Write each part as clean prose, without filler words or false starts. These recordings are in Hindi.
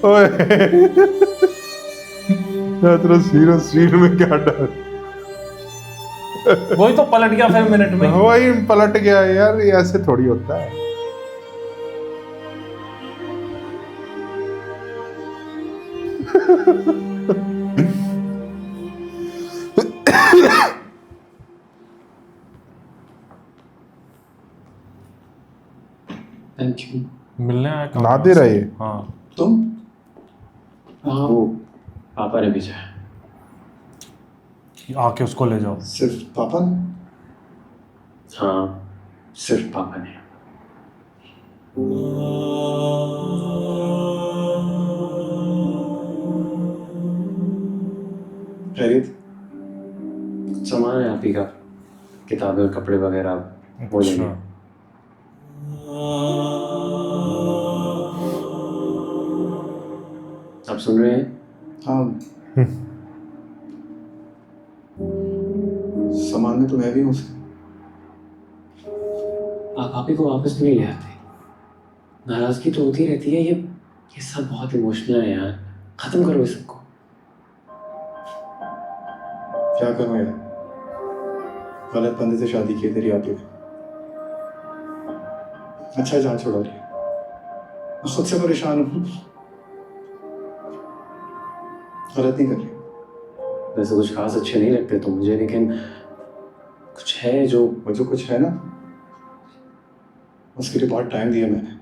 ओए मैं तेरा सीरियस सीन में क्या डर। वही तो पलट गया फिर मिनट में ही। वही पलट गया यार, ये ऐसे थोड़ी होता है। Thank you. मिलने आया काम नादिर है ये। हाँ तुम? हाँ, वो पापा ने भेजा है। आके उसको ले जाओ। सिर्फ पापा ने? हाँ, सिर्फ पापा ने। खैरियत? सामान है आप ही का, किताबें और कपड़े वगैरह वो लेंगे। अच्छा आप सुन रहे हैं? हाँ, सामान में तो मैं भी हूँ। आप ही को वापस नहीं ले आते। नाराजगी तो होती रहती है, ये सब बहुत इमोशनल है यार। खत्म करो इस सबको। क्या करूँ यार, गलत बंदे से शादी की तेरी आप। अच्छा जान छोड़ा रही, मैं खुद से परेशान हूँ। गलत नहीं कर रही। वैसे कुछ खास अच्छे नहीं लगते तो मुझे, लेकिन कुछ है जो मुझे कुछ है ना, उसके लिए बहुत टाइम दिया मैंने,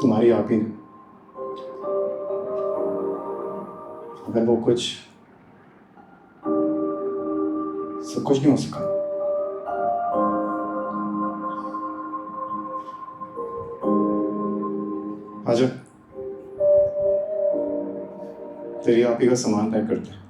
तुम्हारी आप ही ने। अगर वो कुछ सब कुछ नहीं हो सका, आजा, तेरी आप ही का सामान पैक करते हैं।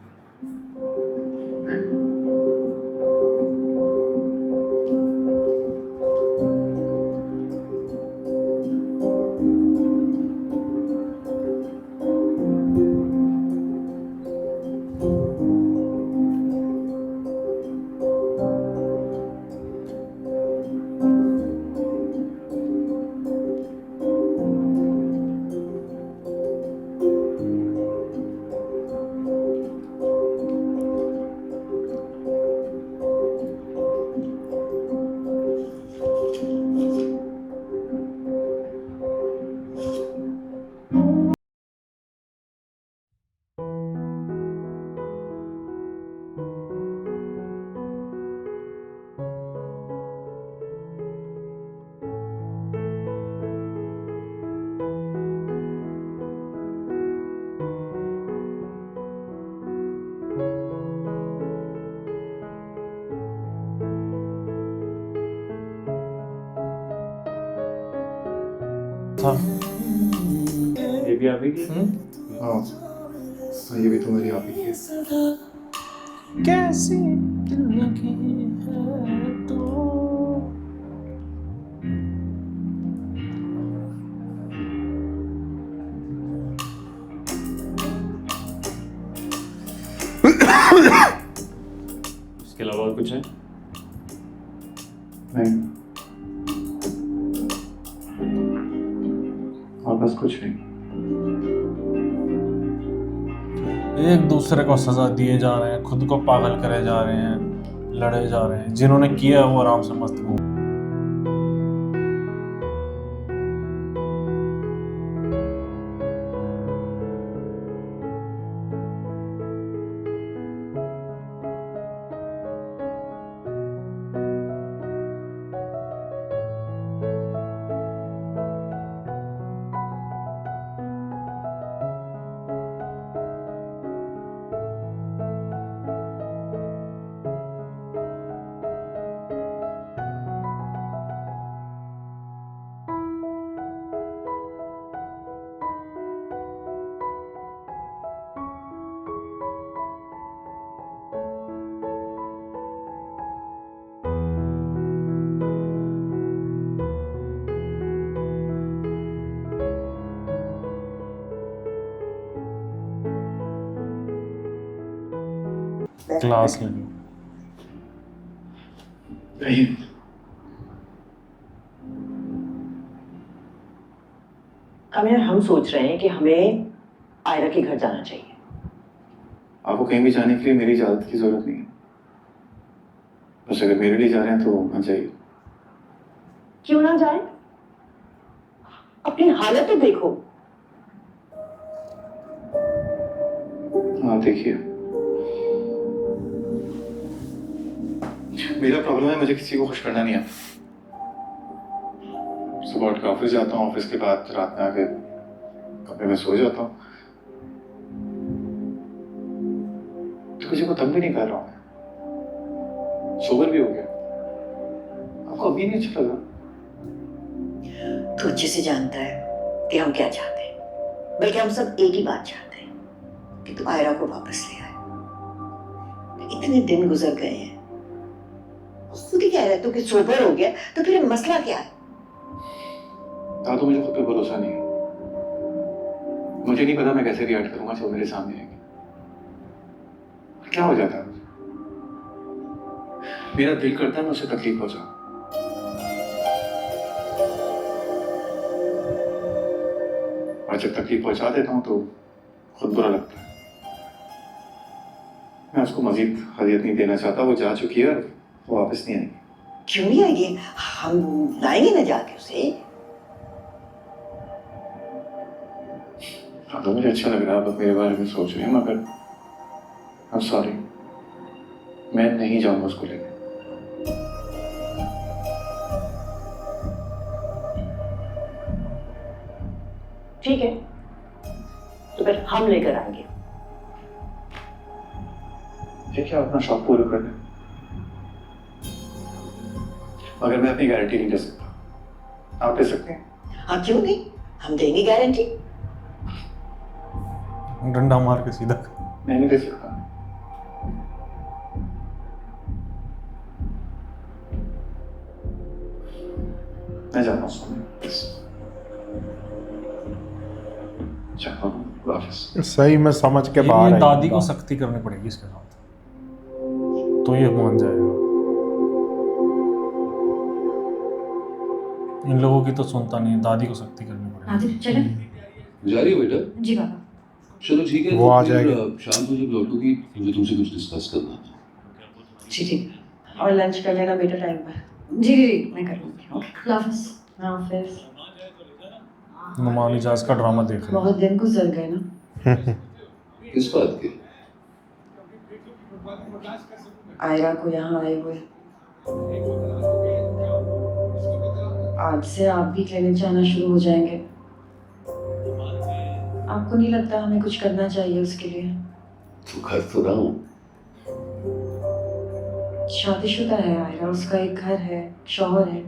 था ये भी आप ही की? हाँ, ये भी तुम्हारी आप ही की है। कैसी दिल लगी है तो इसके अलावा और कुछ है? नहीं, और बस कुछ नहीं। एक दूसरे को सजा दिए जा रहे हैं, खुद को पागल करे जा रहे हैं, लड़े जा रहे हैं। जिन्होंने किया है वो आराम से मस्त घूम। क्लास ले लो। नहीं, कामयार हम सोच रहे हैं कि हमें आयरा के घर जाना चाहिए। आपको कहीं भी जाने के लिए मेरी इजाजत की जरूरत नहीं है, बस अगर मेरे लिए जा रहे हैं तो आना चाहिए। क्यों ना जाए? अपनी हालत तो देखो। हाँ देखिए, मेरा प्रॉब्लम है, मुझे किसी को खुश करना नहीं आता। सुबह उठ के ऑफिस जाता हूँ, ऑफिस के बाद रात में आके कमरे में सो जाता हूँ, तो किसी को तंग भी नहीं कर रहा हूँ, सोबर भी हो गया। आपको अभी नहीं अच्छा लगा? तू अच्छे से जानता है कि हम क्या चाहते हैं, बल्कि हम सब एक ही बात चाहते हैं कि तू आयरा को वापस ले आए। इतने दिन गुजर गए हैं, तू क्या कह रहा है? तू कि सोबर हो गया तो फिर मसला क्या है? तो मुझे खुद पे भरोसा नहीं है। मुझे नहीं पता मैं कैसे रिएक्ट करूंगा जब मेरे सामने आएगी। क्या हो जाता है मुझे? मेरा दिल करता है मैं उसे तकलीफ पहुंचाऊं, और जब तकलीफ पहुंचा देता हूं तो खुद बुरा लगता है। मैं उसको मजीद हदियत नहीं देना चाहता, वो जा चुकी है, वो वापस नहीं आएगी। क्यों नहीं आएगी? हम लाएंगे ना जाके उसे। हाँ, तो मुझे अच्छा लग रहा है आप मेरे बारे में सोच रहे हैं, मगर I'm sorry, मैं नहीं जाऊंगा उसको लेकर। ठीक है, तो फिर हम लेकर आएंगे। ठीक है, अपना शौक पूरा कर लें, मगर मैं अपनी गारंटी नहीं दे सकता। आप दे सकते हैं? हाँ क्यों नहीं, हम देंगे गारंटी। डंडा मार के सीधा मैं नहीं दे सकता। मैं जाता हूँ सोने। जाता हूँ, वापस। सही में समझ के ये बाहर है दादी को बंदा। सख्ती करनी पड़ेगी इसके साथ, तो ये मान जाएगा। इन लोगों की तो सुनता नहीं, दादी को सख्ती करनी पड़ेगी। आदित्य चले। जा रही हो बेटा? जी पापा। चलो ठीक है, वो तो आ फिर जाएगी। शाम को जब लौटूगी मुझे तुमसे कुछ डिस्कस करना था। जी ठीक है, और लंच कर लेना बेटा टाइम पर। जी जी जी मैं कर लूँगी। ओके अल्लाह हाफिज़। हाफिज। नुमान इजाज का ड्रामा देख रहे हैं। बहुत दिन गुजर गए ना। किस बात के? आयरा को यहाँ आए हुए। आज से आप भी क्लिनिक जाना शुरू हो जाएंगे। आपको नहीं लगता हमें कुछ करना चाहिए उसके लिए? तो कर तो रहा हूँ। शादीशुदा है आयरा, उसका एक घर है, शौहर है।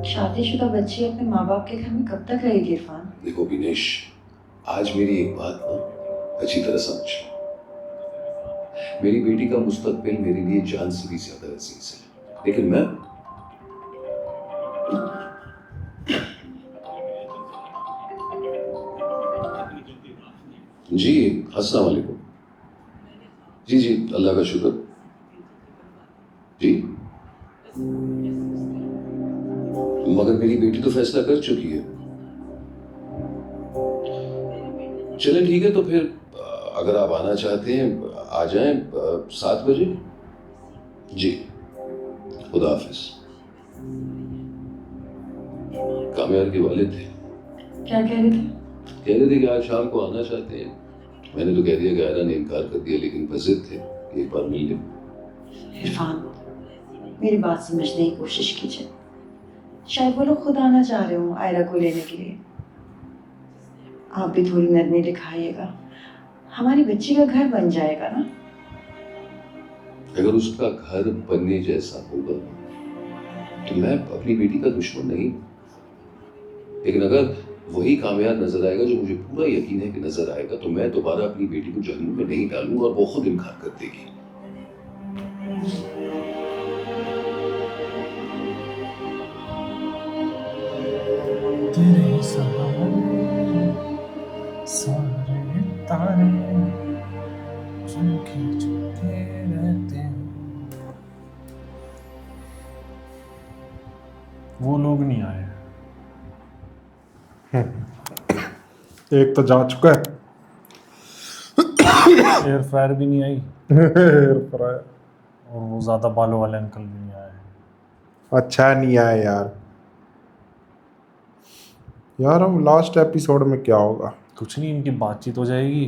शादीशुदा बच्ची अपने माँ बाप के घर में कब तक रहेगी इरफान? देखो विनेश, आज मेरी एक बात ना अच्छी तरह समझ लो। मेरी बेटी का मुस्तकबिल मेरे लिए जान से भी ज्यादा अजीज है, लेकिन मैं जी अस्सलाम वालेकुम। जी जी अल्लाह का शुक्र। जी मगर मेरी बेटी तो फैसला कर चुकी है। चलें ठीक है, तो फिर अगर आप आना चाहते हैं आ जाएं 7 बजे। जी खुदा हाफिज। कामयार के वालिद थे, क्या कह रहे थे? कह रहे थे कि आज शाम को आना चाहते हैं। मैंने तो कह दिया कि आयरा ने इनकार कर दिया, लेकिन बजिद थे कि एक बार मिल लें। इरफान, मेरी बात समझने की कोशिश कीजिए। शायद वो लोग खुद आना चाह रहे हो आयरा को लेने के लिए। आप भी थोड़ी नरमी दिखाइएगा, हमारी बच्ची का घर बन जाएगा ना। अगर उसका घर बनने जैसा होगा तो मैं अपनी बेटी का दुश्मन नहीं, लेकिन अगर वही कामयाब नजर आएगा जो मुझे पूरा यकीन है कि नजर आएगा, तो मैं दोबारा अपनी बेटी को जहन्नुम में नहीं डालूंगा और वो खुद इनकार कर देगी। तेरे सहारे सारे तारे चमके चमके रहते हैं। वो लोग नहीं आए, एक तो जा चुका है। एयर फ्रायर भी नहीं आई एयर फ्रायर। और वो ज़्यादा बालों वाले अंकल भी नहीं आए। अच्छा नहीं आया यार। यार हम लास्ट एपिसोड में क्या होगा? कुछ नहीं, इनकी बातचीत हो जाएगी,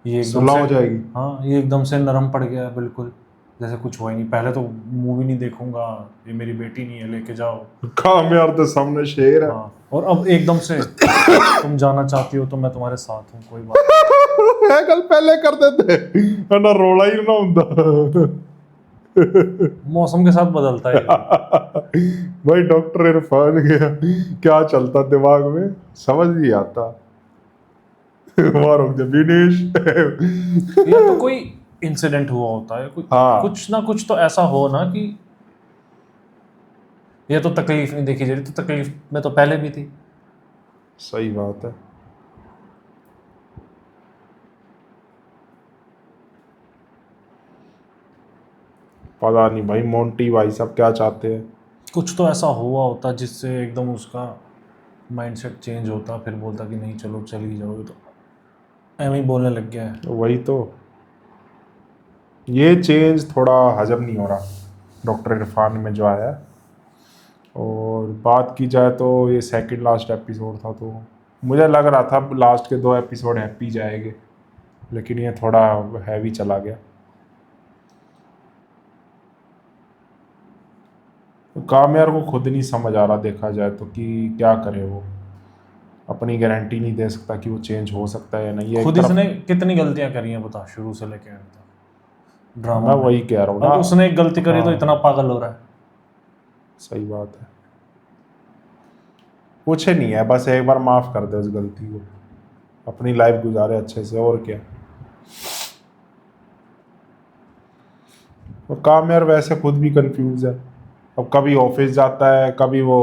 ये एकदम सुलह हो से जाएगी। हाँ ये एकदम से नरम पड़ गया है बिल्कुल, जैसे कुछ हुआ ही नहीं। पहले तो मूवी नहीं देखूंगा, ये मेरी बेटी नहीं है, लेके जाओ। काम यार तो सामने शेर है। हाँ और अब एकदम से तुम जाना चाहती हो तो मैं तुम्हारे साथ हूँ, कोई बात है कल पहले कर देते ना, रोला ही ना होता। नहीं। मौसम के साथ बदलता है ये। भाई डॉक्टर इरफान गया, क्या चलता दिमाग में समझ नहीं आता। मारो विनेश। या तो कोई इंसिडेंट हुआ होता है, हाँ। कुछ ना कुछ तो ऐसा हो ना कि ये तो तकलीफ नहीं देखी जा रही, तो तकलीफ में तो पहले भी थी। सही बात है। पता नहीं भाई मोंटी भाई सब क्या चाहते हैं। कुछ तो ऐसा हुआ होता जिससे एकदम उसका माइंडसेट चेंज होता, फिर बोलता कि नहीं चलो चल ही जाओ, तो एम ही बोलने लग गया है। वही तो, ये चेंज थोड़ा हजम नहीं हो रहा डॉक्टर इरफान में जो आया है। और बात की जाए तो ये सेकंड लास्ट एपिसोड था, तो मुझे लग रहा था लास्ट के 2 एपिसोड हैप्पी जाएंगे, लेकिन ये थोड़ा हैवी चला गया। कामयार को खुद नहीं समझ आ रहा देखा जाए तो कि क्या करे वो, अपनी गारंटी नहीं दे सकता कि वो चेंज हो सकता है या नहीं। खुद इसने कितनी गलतियां करी हैं बता, शुरू से लेके एंड तक ड्रामा मैं में। वही कह रहा हूँ अब ना। उसने एक गलती करी तो हाँ। इतना पागल हो रहा है। सही बात है। कुछ नहीं है, बस एक बार माफ कर दे उस गलती को, अपनी लाइफ गुजारे अच्छे से, और क्या। और कामयार वैसे खुद भी कंफ्यूज है। अब कभी ऑफिस जाता है, कभी वो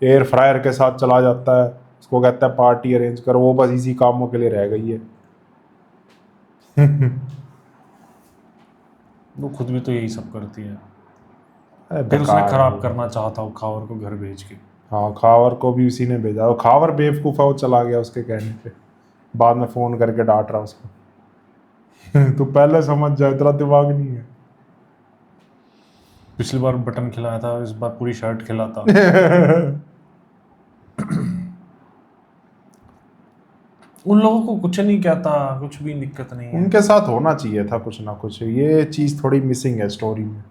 एयर फ्रायर के साथ चला जाता है, उसको कहता है पार्टी अरेंज कर, वो बस इसी कामों के लिए रह गई है। वो खुद भी तो यही सब करती है। अरे फिर उसने बेकार है खराब वो। करना चाहता वो खावर को घर भेज के। हाँ खावर को भी उसी ने भेजा, और खावर बेवकूफ़ है, वो चला गया उसके कहने पे, बाद में फ़ोन करके डांट रहा उसको। तू पहले समझ जाए, तेरा दिमाग नहीं है। पिछली बार बटन खिलाया था, इस बार पूरी शर्ट खिलाता। उन लोगों को कुछ नहीं कहता, कुछ भी दिक्कत नहीं है। उनके साथ होना चाहिए था कुछ ना कुछ, ये चीज़ थोड़ी मिसिंग है स्टोरी में।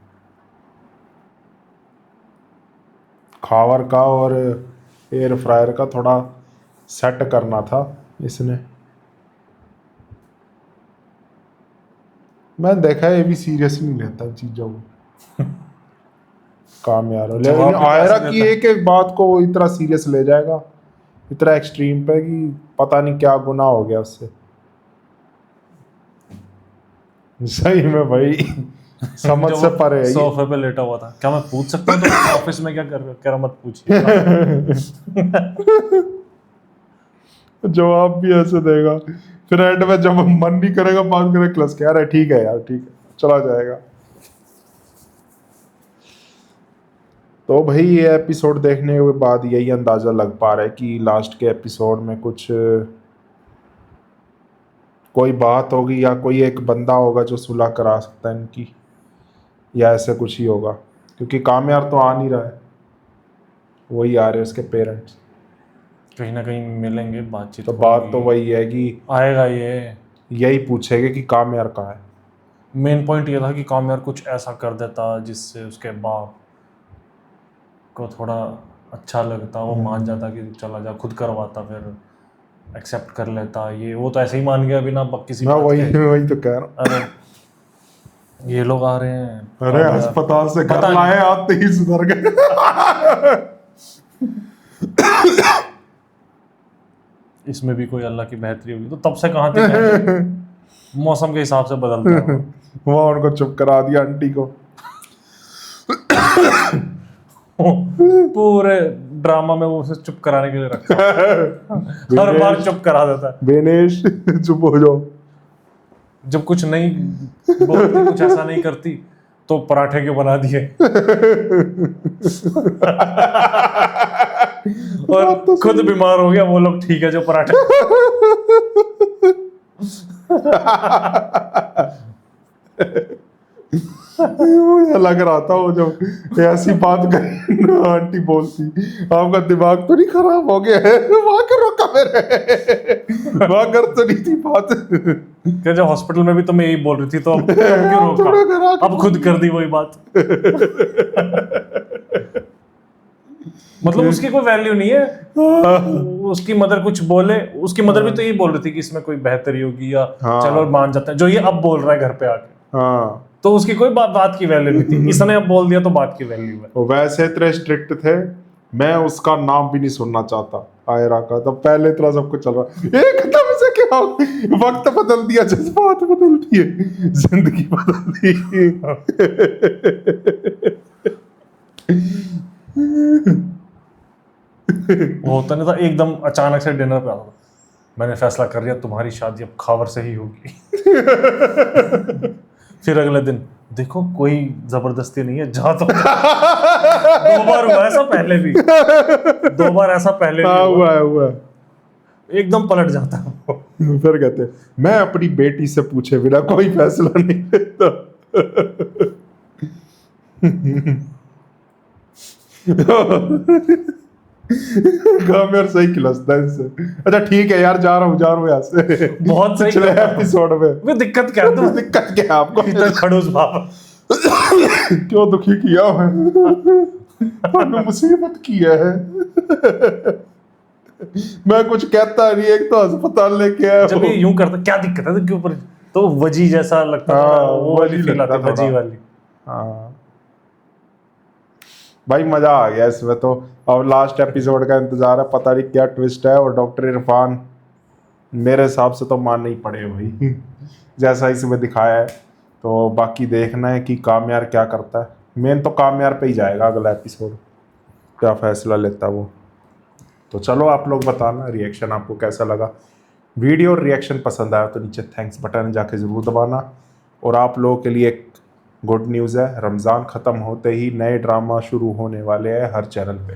खावर का और एयर फ्रायर का थोड़ा सेट करना था इसने। मैं देखा है ये भी सीरियस नहीं लेता इन चीज़ों को। काम यार, जवाब लेकिन भी आयरा कैसे की देता है? एक एक बात को वो इतना सीरियस ले जाएगा, इतना एक्सट्रीम पे कि पता नहीं क्या गुनाह हो गया उससे। सही में भाई समझ जो से वो परे है ये। सोफे पे लेटा हुआ था। क्या मैं पूछ सकता हूँ तो ऑफिस में क्या कर रहे हो? कह रहा मत पूछिए। जवाब भी ऐसे देगा, फिर एंड में जब मन नहीं करेगा बात करे क्लस के, अरे ठीक है यार ठीक है, चला जाएगा। तो भाई ये एपिसोड देखने के बाद यही अंदाजा लग पा रहा है कि लास्ट के एपिसोड में कुछ कोई बात होगी, या कोई एक बंदा होगा जो सुलह करा सकता है इनकी, या ऐसे कुछ ही होगा, क्योंकि कामयार तो आ नहीं रहा है, वही आ रहे हैं उसके पेरेंट्स। कहीं ना कहीं मिलेंगे, बातचीत तो बात तो होगी। वही है कि आएगा ये। यही पूछेंगे कि कामयार कहाँ है। मेन पॉइंट ये था कि कामयार कुछ ऐसा कर देता जिससे उसके बाप को थोड़ा अच्छा लगता, वो मान जाता कि चला जा, खुद करवाता, फिर एक्सेप्ट कर लेता। ये वो तो ऐसे ही मान गया बिना किसी मैं बात वही के। वही तो कह रहा हूँ। अरे ये लोग आ रहे हैं, अरे कामयार। अस्पताल से पता घर नहीं। लाए, आते ही सुधर गए। इसमें भी कोई अल्लाह की बेहतरी होगी, तो तब से कहाँ थी? मौसम के हिसाब से बदलता है वो। वहाँ उनको चुप करा दिया आंटी को। पूरे ड्रामा में वो उसे चुप कराने के लिए रखा। हर बार चुप करा देता है। बेनेश चुप हो जाओ। जब कुछ नहीं बोलती, कुछ ऐसा नहीं करती, तो पराठे क्यों बना दिए? और खुद बीमार हो गया, वो लोग ठीक है जो पराठे। मुझे लग रहा था वो जब ऐसी बात कर आंटी बोलती, आपका दिमाग तो नहीं खराब हो गया है, वहां कर रोका मेरे, वहां कर तो नहीं थी बात। क्या जब हॉस्पिटल में भी तो मैं यही बोल रही थी, तो अब क्यों थोड़ा घर रोका? आके अब खुद कर दी वही बात। मतलब उसकी कोई वैल्यू नहीं है। उसकी मदर कुछ बोले, उसकी मदर भी तो यही बोल रही थी कि इसमें कोई बेहतरी होगी, या हाँ। चलो मान जाते हैं, जो ये अब बोल रहा है घर पे आके। हाँ, तो उसकी कोई बात की वैल्यू नहीं थी, इसने अब बोल दिया तो बात की वैल्यू है। वो वैसे इतने स्ट्रिक्ट थे, मैं उसका नाम भी नहीं सुनना चाहता आयरा का, तो पहले इतना सब कुछ चल रहा, एकदम से क्या वक्त बदल दिया, जज्बात बदल दिए, जिंदगी बदल दी। वो होता नहीं था, एकदम अचानक से डिनर पे आता था, मैंने फैसला कर लिया तुम्हारी शादी अब खावर से ही होगी। फिर अगले दिन देखो कोई जबरदस्ती नहीं है, जा तो। 2 बार हुआ ऐसा पहले भी, 2 बार ऐसा पहले हाँ, भी हुआ है, हुआ है। एकदम पलट जाता है वो। फिर कहते मैं अपनी बेटी से पूछे बिना कोई फैसला नहीं लेता। गामेर सही खिलस्ता है इससे। अच्छा ठीक है यार, जा रहा हूँ यहाँ से। बहुत सही पिछले खिलस्ता है। एपिसोड में वे दिक्कत क्या है, तुम दिक्कत क्या है आपको? इतना खड़ूस बाप। क्यों दुखी किया मैं? मुसीबत किया है। मैं कुछ कहता नहीं, एक तो अस्पताल लेके आया जब ये यूं करता क्या दिक्कत है, तो क्यों पर तो वजी जैसा लगता था, हाँ, वो वाली वजी फील आती लगता वजी थोड़ा। वाली। हाँ भाई, मजा आ गया इसमें तो। अब लास्ट एपिसोड का इंतजार है, पता नहीं क्या ट्विस्ट है। और डॉक्टर इरफान मेरे हिसाब से तो मानना ही पड़े भाई, जैसा इसमें दिखाया है। तो बाकी देखना है कि कामयार क्या करता है। मेन तो कामयार पे ही जाएगा अगला एपिसोड, क्या फैसला लेता है वो। तो चलो आप लोग बताना रिएक्शन आपको कैसा लगा। वीडियो और रिएक्शन पसंद आया तो नीचे थैंक्स बटन जाके ज़रूर दबाना। और आप लोगों के लिए एक गुड न्यूज़ है, रमज़ान ख़त्म होते ही नए ड्रामा शुरू होने वाले हैं हर चैनल पे,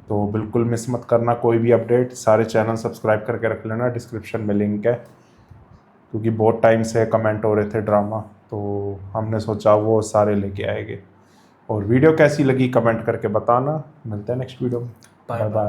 तो बिल्कुल मिस मत करना कोई भी अपडेट। सारे चैनल सब्सक्राइब करके रख लेना, डिस्क्रिप्शन में लिंक है। क्योंकि बहुत टाइम से कमेंट हो रहे थे ड्रामा, तो हमने सोचा वो सारे लेके आएंगे। और वीडियो कैसी लगी कमेंट करके बताना। मिलते हैं नेक्स्ट वीडियो में। Bye bye.